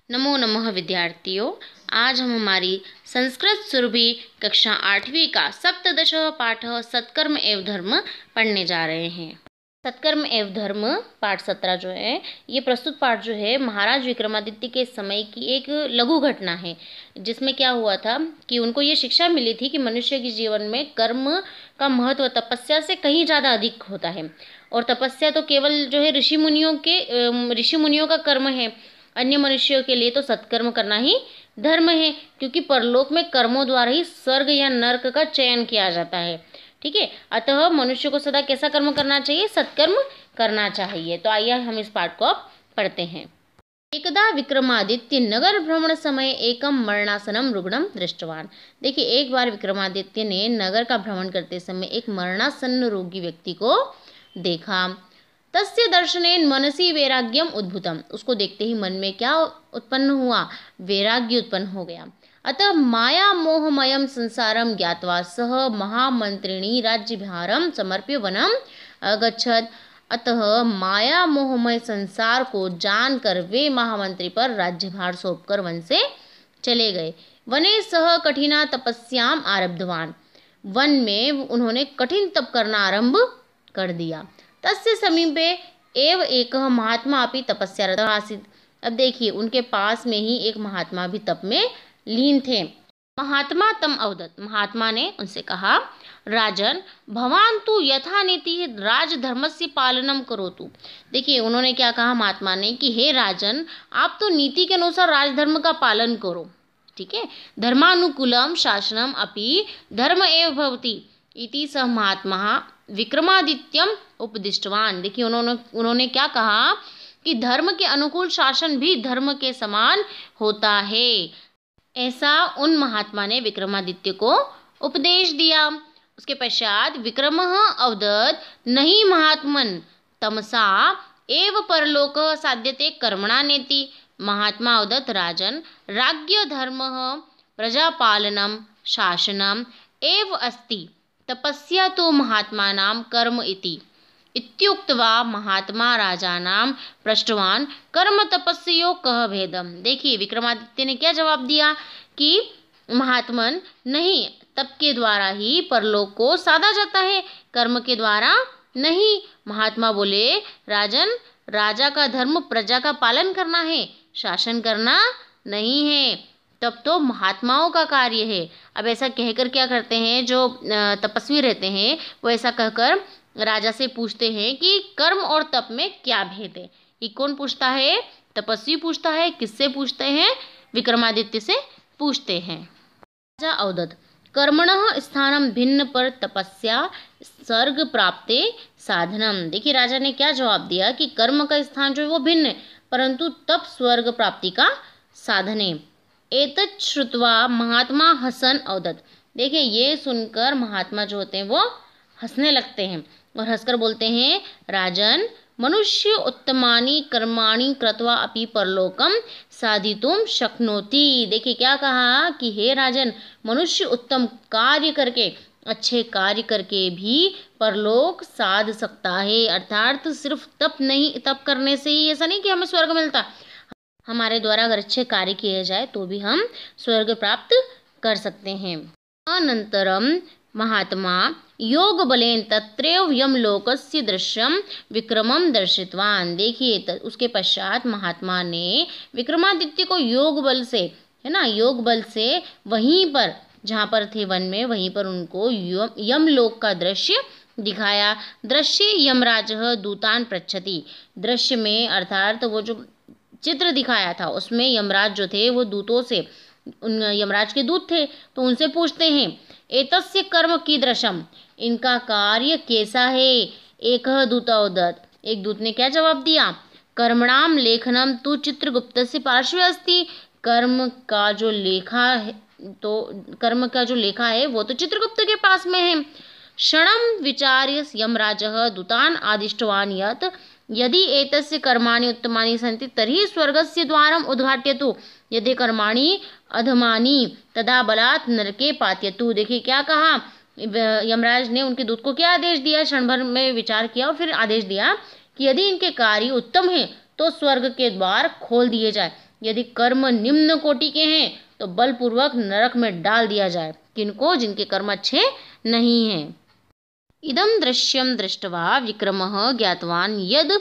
नमो नमः विद्यार्थियों। आज हम हमारी संस्कृत सुरभि कक्षा 8वीं का सप्तदश पाठ सत्कर्म एवं धर्म पढ़ने जा रहे हैं। सत्कर्म एवं धर्म पाठ 17 जो है, ये प्रस्तुत पाठ जो है महाराज विक्रमादित्य के समय की एक लघु घटना है, जिसमें क्या हुआ था कि उनको ये शिक्षा मिली थी कि मनुष्य के जीवन में कर्म का महत्व तपस्या से कहीं ज़्यादा अधिक होता है। और तपस्या तो केवल जो है ऋषि मुनियों का कर्म है। अन्य मनुष्यों के लिए तो सत्कर्म करना ही धर्म है, क्योंकि परलोक में कर्मों द्वारा ही स्वर्ग या नरक का चयन किया जाता है। ठीक है, अतः मनुष्य को सदा कैसा कर्म करना चाहिए? सत्कर्म करना चाहिए। तो आइए हम इस पाठ को अब पढ़ते हैं। एकदा विक्रमादित्य नगर भ्रमण समय एकम मरणासनम रुग्णम दृष्टवान। देखिए, एक बार विक्रमादित्य ने नगर का भ्रमण करते समय एक मरणासन्न रोगी व्यक्ति को देखा। तस्य दर्शनेन मनसी वैराग्यम उद्भूतम। उसको देखते ही मन में क्या उत्पन्न हुआ? वैराग्य उत्पन्न हो गया। अतः माया मोहमयम संसारम ज्ञात्वा सह महामंत्रिणी राज्यभारम समर्प्य वनम अगच्छत। अतः माया मोहमय संसार को जानकर वे महामंत्री पर राज्यभार सौंपकर वन से चले गए। वने सह कठिना तपस्याम आरब्धवान। वन में उन्होंने कठिन तप करना आरंभ कर दिया। तस्य समीपे एव एक महात्मा अपि तपस्यारतः आसीत्। अब देखिए, उनके पास में ही एक महात्मा भी तप में लीन थे। महात्मा तम अवदत्। महात्मा ने उनसे कहा, राजन भवान तु यथा नीति राजधर्मस्य पालनम करोतु। देखिए, उन्होंने क्या कहा महात्मा ने कि हे राजन, आप तो नीति के अनुसार राजधर्म का पालन करो। ठीक है, धर्मानुकूलम शासनम अपि धर्म एव भवति इति स महात्मा विक्रमादित्यम उपदिष्टवान। देखिए, उन्होंने क्या कहा कि धर्म के अनुकूल शासन भी धर्म के समान होता है। ऐसा उन महात्मा ने विक्रमादित्य को उपदेश दिया। उसके पश्चात विक्रमः अवदत्, नहीं महात्मन तमसा एव परलोक साध्यते कर्मणा नेति। महात्मा अवदत्, राजन राज्य धर्मः प्रजापालनम शासनम एव अस्ति, तपस्या तो महात्मानां कर्म इति। इत्युक्त्वा महात्मा राजानां पृष्टवान कर्म तपस्यो कः भेदम। देखिए, विक्रमादित्य ने क्या जवाब दिया कि महात्मन, नहीं, तप के द्वारा ही परलोक को साधा जाता है, कर्म के द्वारा नहीं। महात्मा बोले, राजन राजा का धर्म प्रजा का पालन करना है, शासन करना नहीं है। तब तो महात्माओं का कार्य है। अब ऐसा कहकर क्या करते हैं, जो तपस्वी रहते हैं वो ऐसा कहकर राजा से पूछते हैं कि कर्म और तप में क्या भेद है। ये कौन पूछता है? तपस्वी पूछता है। किससे पूछते हैं? विक्रमादित्य से पूछते हैं। राजा अवदत्, कर्मणः स्थानम भिन्न पर तपस्या स्वर्ग प्राप्ते साधनम। देखिए, राजा ने क्या जवाब दिया कि कर्म का स्थान जो है वो भिन्न है, परंतु तप स्वर्ग प्राप्ति का साधन है। एतत् श्रुत्वा महात्मा हसन अवदत्। देखिए, ये सुनकर महात्मा जो होते हैं वो हंसने लगते हैं और हंसकर बोलते हैं, राजन मनुष्य उत्तमानि कर्माणि कृत्वा अपि परलोकम साधितुम शक्नोति। देखिए, क्या कहा कि हे राजन, मनुष्य उत्तम कार्य करके, अच्छे कार्य करके भी परलोक साध सकता है। अर्थात सिर्फ तप करने से ही ऐसा नहीं कि हमें स्वर्ग मिलता। हमारे द्वारा अगर अच्छे कार्य किए जाए तो भी हम स्वर्ग प्राप्त कर सकते हैं। अनंतरम महात्मा योग बलेन तत्रैव यमलोकस्य दृश्यम विक्रमम दर्शितवान। देखिए, उसके पश्चात महात्मा ने विक्रमादित्य को योग बल से, है ना, योग बल से वहीं पर जहाँ पर थे वन में, वहीं पर उनको यमलोक का दृश्य दिखाया। दृश्य यमराज दूतान पृच्छति। दृश्य में अर्थात वो जो चित्र दिखाया था उसमें यमराज जो थे वो दूतों से, उन यमराज के दूत थे, तो उनसे पूछते हैं, एतस्य कर्म कीदृशम, इनका कार्य कैसा है? एक दूत अवदत्। एक दूत ने क्या जवाब दिया? कर्मणाम लेखनम तु चित्रगुप्तस्य पार्श्वे अस्ति। कर्म का जो लेखा है वो तो चित्रगुप्त के पास में है। क्षणं विचार्य यमराजः दूतान् आदिष्टवान् यत् यदि एतस्य कर्माणि उत्तमानि सन्ति तर्हि स्वर्गस्य द्वारम् उद्घाटयतु, यदि कर्माणि अधमानि तदा बलात् नरके पात्यतु। देखिए, क्या कहा यमराज ने? उनके दूत को क्या आदेश दिया? क्षण भर में विचार किया और फिर आदेश दिया कि यदि इनके कार्य उत्तम हैं तो स्वर्ग के द्वार खोल दिए जाए, यदि कर्म निम्न कोटि के हैं तो बलपूर्वक नरक में डाल दिया जाए। किनको? जिनके कर्म अच्छे नहीं हैं। इदं दृश्यं दृष्ट्वा विक्रमः ज्ञातवान् यद्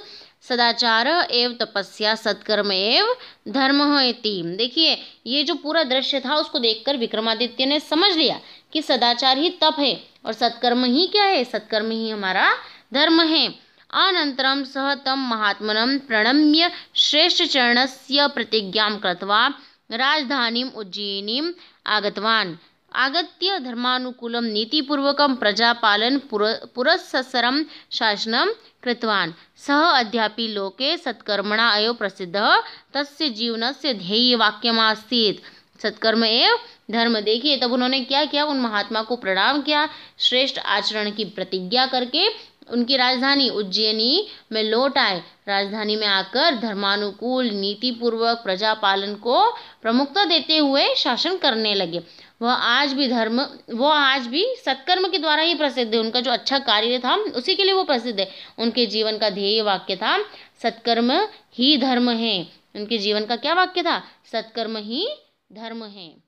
सदाचार एव तपस्या सत्कर्म एव धर्म इति। देखिए, ये जो पूरा दृश्य था उसको देखकर विक्रमादित्य ने समझ लिया कि सदाचार ही तप है और सत्कर्म ही क्या है? सत्कर्म ही हमारा धर्म है। अनन्तरं सः तं महात्मनं प्रणम्य श्रेष्ठचरणस्य प्रतिज्ञां कृत्वा राजधानीम् उज्जयिनीम् आगतवान्। आगत्य धर्मानुकूलं नीतिपूर्वकं प्रजापालन पुरस्सरं शासनं कृतवान्। सः अद्यापि लोके सत्कर्मणा एव प्रसिद्धः तस्य जीवनस्य ध्येयवाक्यमासीत् सत्कर्म एव धर्म। देखिए, तब उन्होंने क्या किया? उन महात्मा को प्रणाम किया, श्रेष्ठ आचरण की प्रतिज्ञा करके उनकी राजधानी उज्जैनी में लौट आए। राजधानी में आकर धर्मानुकूल नीतिपूर्वक प्रजापालन को प्रमुखता देते हुए शासन करने लगे। वह आज भी सत्कर्म के द्वारा ही प्रसिद्ध है। उनका जो अच्छा कार्य था उसी के लिए वो प्रसिद्ध है। उनके जीवन का ध्येय वाक्य था सत्कर्म ही धर्म है। उनके जीवन का क्या वाक्य था? सत्कर्म ही धर्म है।